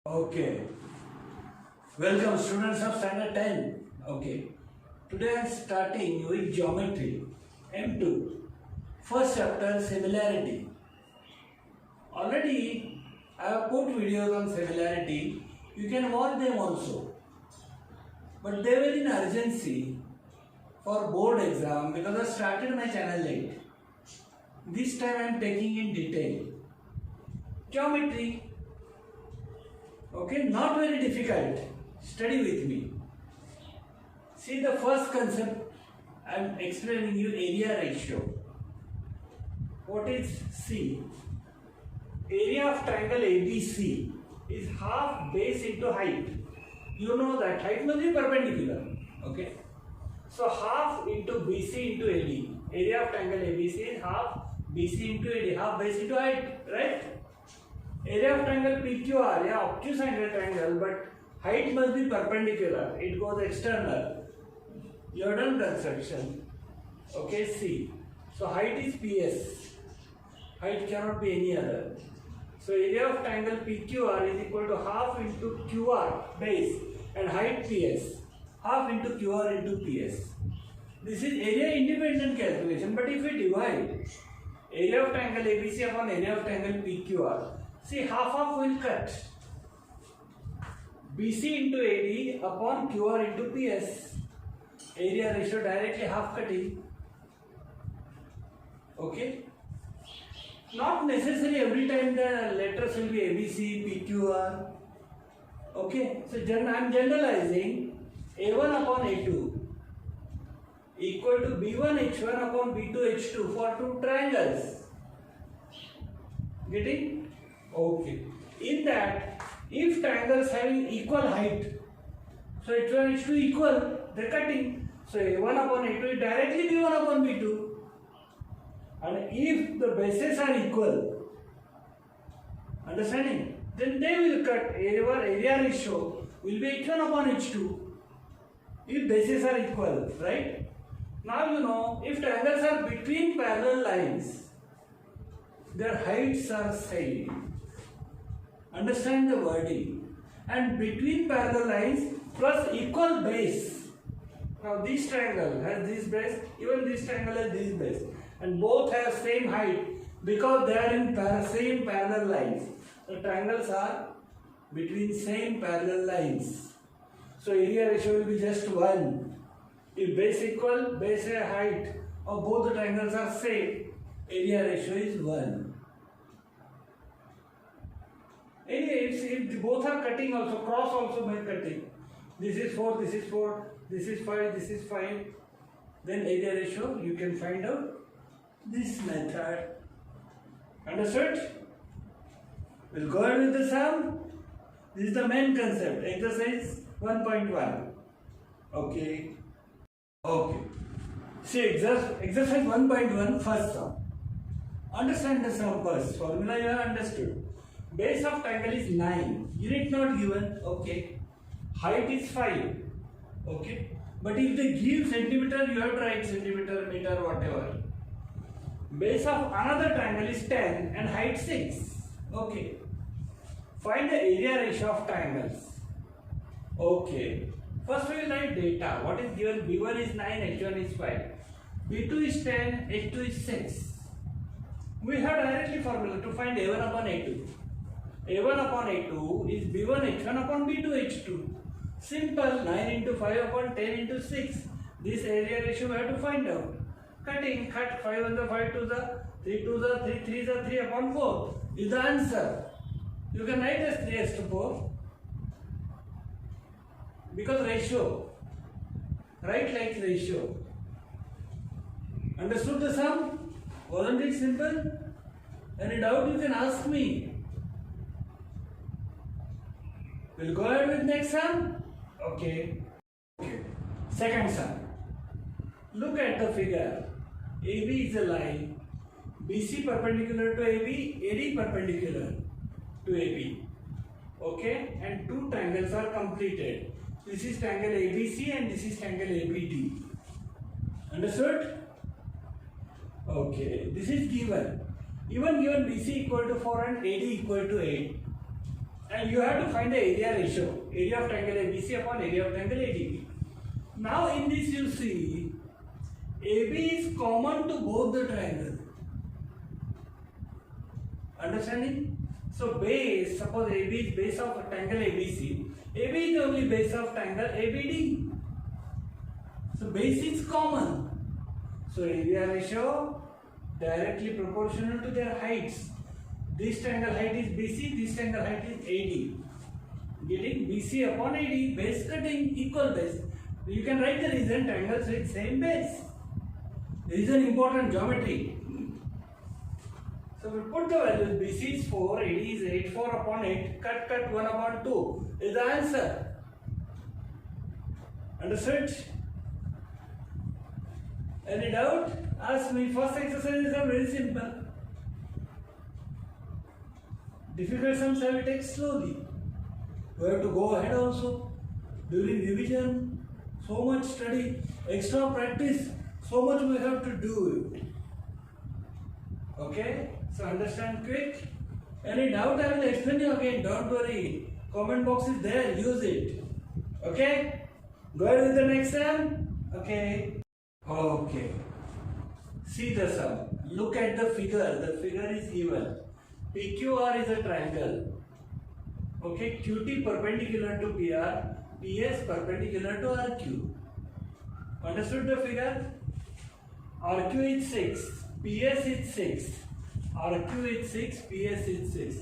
Okay. Welcome students of standard 10. Okay. Today I am starting with geometry M2. First chapter similarity. Already I have put videos on similarity. You can watch them also. But they were in urgency for board exam because I started my channel late. This time I am taking in detail. Geometry. Okay, not very difficult. Study with me. See the first concept I am explaining you, area ratio. What is C? Area of triangle ABC is half base into height. You know that height must be perpendicular. Okay. So half into BC into AD. Area of triangle ABC is half BC into AD, half base into height, right? Area of triangle PQR, yeah, obtuse angle triangle, but height must be perpendicular. It goes external. You have done construction. Okay, C. So height is PS. Height cannot be any other. So area of triangle PQR is equal to half into QR base and height PS. Half into QR into PS. This is area independent calculation, but if we divide area of triangle ABC upon area of triangle PQR, see half will cut. BC into AD upon QR into PS. Area ratio directly half cutting. Okay. Not necessary every time the letters will be ABC, PQR. Okay. So I am generalizing A1 upon A2 equal to B1 H1 upon B2 H2 for two triangles. Getting? Okay. In that, if triangles having equal height, so H1 H2 equal, they are cutting. So A1 upon A2 is directly B1 upon B2. And if the bases are equal, understanding? Then they will cut. Area ratio will be H1 upon H2 if bases are equal, right? Now you know, if triangles are between parallel lines, their heights are same. Understand the wording. And between parallel lines plus equal base. Now this triangle has this base, even this triangle has this base. And both have same height because they are in same parallel lines. The triangles are between same parallel lines. So area ratio will be just 1. If base equal, base height of both the triangles are same, area ratio is 1. If both are cutting also, cross also by cutting. This is 4, this is 4, this is 5, this is 5. Then area ratio you can find out this method. Understood? We'll go ahead with the sum. This is the main concept. Exercise 1.1. Okay. Okay. See exercise 1.1 first sum. Understand the sum first. Formula you have understood. Base of triangle is 9. Unit not given. Okay. Height is 5. Okay. But if they give centimeter, you have to write centimeter, meter, whatever. Base of another triangle is 10 and height 6. Okay. Find the area ratio of triangles. Okay. First we will write data. What is given? B1 is 9, H1 is 5. B2 is 10, H2 is 6. We have directly formula to find A1 upon A2. A1 upon A2 is B1 H1 upon B2 H2. Simple. 9 into 5 upon 10 into 6. This area ratio we have to find out. Cutting, cut 5 on the 5 to the 3 to the 3, 3 the 3 upon 4 is the answer. You can write as 3 as to 4 because ratio. Write like ratio. Understood the sum? Wasn't it simple? Any doubt you can ask me. We'll go ahead with next sum. Okay. Okay. Second sum. Look at the figure. AB is a line. BC perpendicular to AB, AD perpendicular to AB. Okay. And two triangles are completed. This is triangle ABC and this is triangle ABD. Understood? Okay. This is given. Even given BC equal to 4 and AD equal to 8. and you have to find the area ratio, area of triangle ABC upon area of triangle ADB. Now in this you see AB is common to both the triangles. Understanding? So base, suppose AB is base of triangle ABC. AB is the only base of triangle ABD. So base is common. So area ratio directly proportional to their heights. This triangle height is BC, this triangle height is AD. Getting BC upon AD, base cutting, equal base. You can write the reason triangles with same base. This is an important geometry. So we put the values, BC is 4, AD is 8, 4 upon 8, cut 1 upon 2 is the answer. Understood? Any doubt? Ask me. First exercises are very simple. Difficult sums I will take slowly. We have to go ahead also. During revision, so much study, extra practice, so much we have to do. Okay? So understand quick. Any doubt I will explain you again. Don't worry. Comment box is there. Use it. Okay? Go ahead with the next sum. Okay. Okay. See the sum. Look at the figure. The figure is given. PQR is a triangle. Okay. QT perpendicular to PR. PS perpendicular to RQ. Understood the figure? RQ is 6. PS is 6. RQ is 6. PS is 6.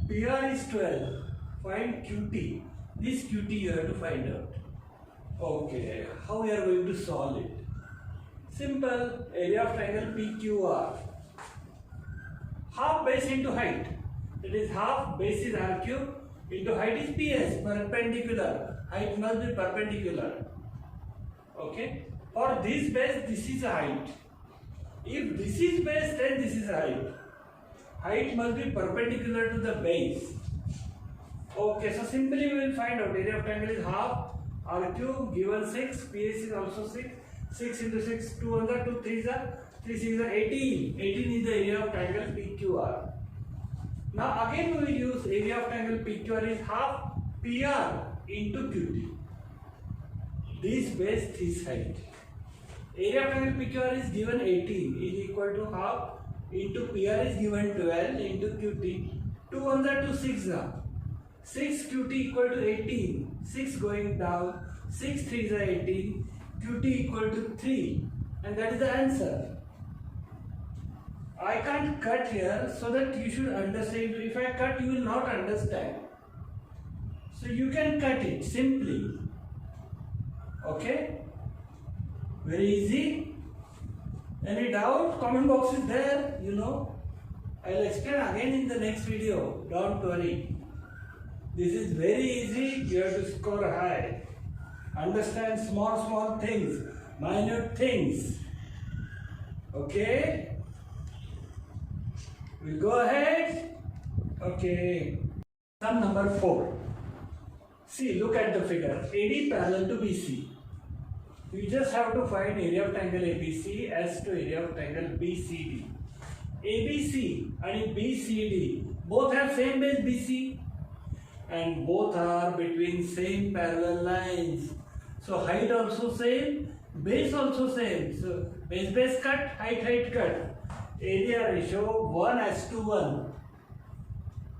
PR is 12. Find QT. This QT you have to find out. Okay. How we are going to solve it? Simple. Area of triangle PQR. Half base into height. That is half base is RQ into height is PS. Perpendicular. Height must be perpendicular. Okay. For this base, this is height. If this is base, then this is height. Height must be perpendicular to the base. Okay. So simply we will find out area of triangle is half RQ given 6. PS is also 6. 6 into 6, 200, 2 3s are 3 6 are 18. 18 is the area of triangle PQR. Now again we will use area of triangle PQR is half PR into QT. This base, this height. Area of triangle PQR is given 18 is equal to half into PR is given 12 into QT. 200 to 6 now. 6 QT equal to 18. 6 going down. 6 3s are 18. QT equal to 3, and that is the answer. I can't cut here so that you should understand. If I cut, you will not understand. So you can cut it simply. Okay? Very easy. Any doubt? Comment box is there, you know. I will explain again in the next video. Don't worry. This is very easy. You have to score high. Understand small things, minute things. Okay? We'll go ahead. Okay. Sum number 4. See, look at the figure. AD parallel to BC. You just have to find area of triangle ABC as to area of triangle BCD. ABC and BCD both have same base BC and both are between same parallel lines. So height also same, base also same. So base cut, height cut. Area ratio 1:1.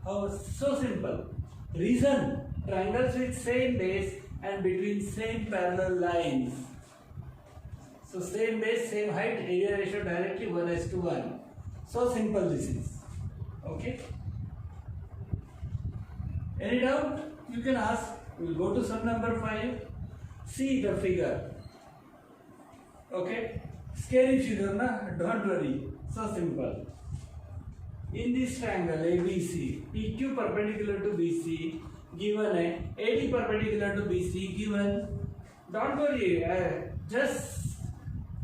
How so simple. Reason, triangles with same base and between same parallel lines. So same base, same height, area ratio directly 1:1. So simple this is. Okay. Any doubt? You can ask. We'll go to sum number 5. See the figure. Okay. Scary figure, na? Don't worry. So simple. In this triangle ABC, PQ perpendicular to BC given AD perpendicular to BC given. Don't worry. Just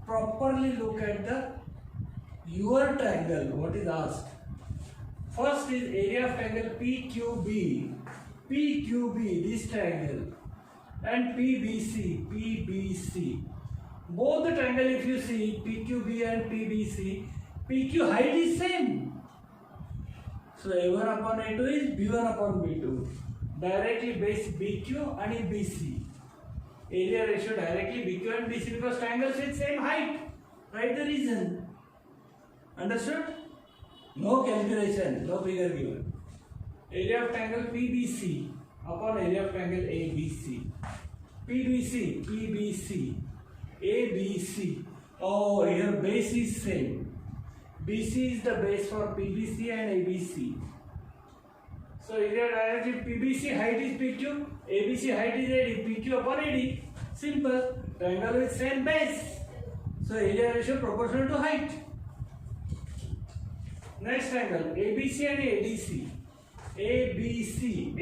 properly look at your triangle. What is asked? First is area of triangle PQB. PQB, this triangle, and PBC. Both the triangle, if you see PQB and PBC, PQ height is same. So A1 upon A2 is B1 upon B2. directly base BQ and BC. Area ratio directly BQ and BC because triangles with same height. Write the reason. Understood? No calculation, no figure given. Area of triangle PBC upon area of triangle ABC. PBC, ABC. Oh, here base is same. BC is the base for PBC and ABC. So area directly PBC height is PQ, ABC height is AD, PQ upon AD. Simple. Triangle with same base. So area ratio proportional to height. Next triangle ABC and ADC. ADC.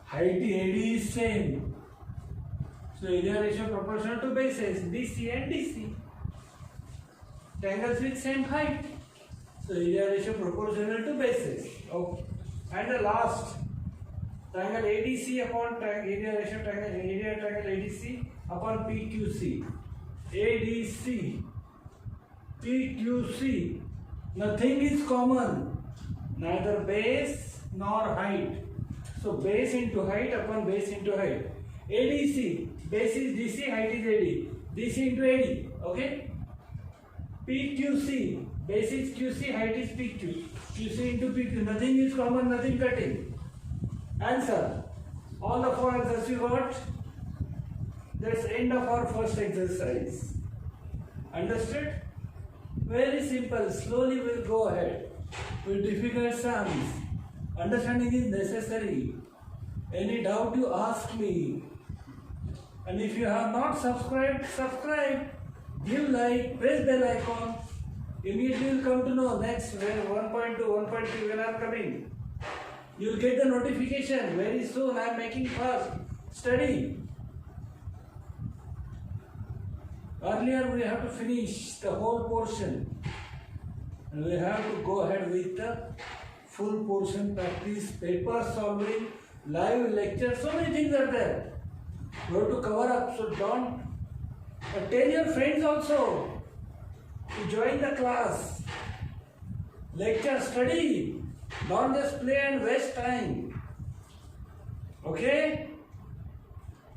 Height AD is same. So area ratio proportional to bases BC and DC. Triangles with same height. So area ratio proportional to bases. Okay. And the last triangle ADC upon area ratio triangle ADC upon PQC. ADC, PQC. Nothing is common. Neither base nor height. So base into height upon base into height. ADC, base is DC, height is AD. DC into AD. Okay. PQC, base is QC, height is PQ. QC into PQ. Nothing is common, nothing cutting. Answer. All the four answers you got. That's end of our first exercise. Understood? Very simple. Slowly we'll go ahead with difficult sums. Understanding is necessary. Any doubt you ask me. And if you have not subscribed, subscribe. Give like, press bell icon. Immediately you'll come to know next when 1.2, 1.3 when are coming. You'll get the notification very soon. I am making fast. Study. Earlier we have to finish the whole portion. And we have to go ahead with the full portion practice, paper solving, live lecture. So many things are there. You have to cover up. So don't. Tell your friends also to join the class. Lecture, study. Don't just play and waste time. Okay?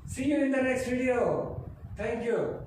See you in the next video. Thank you.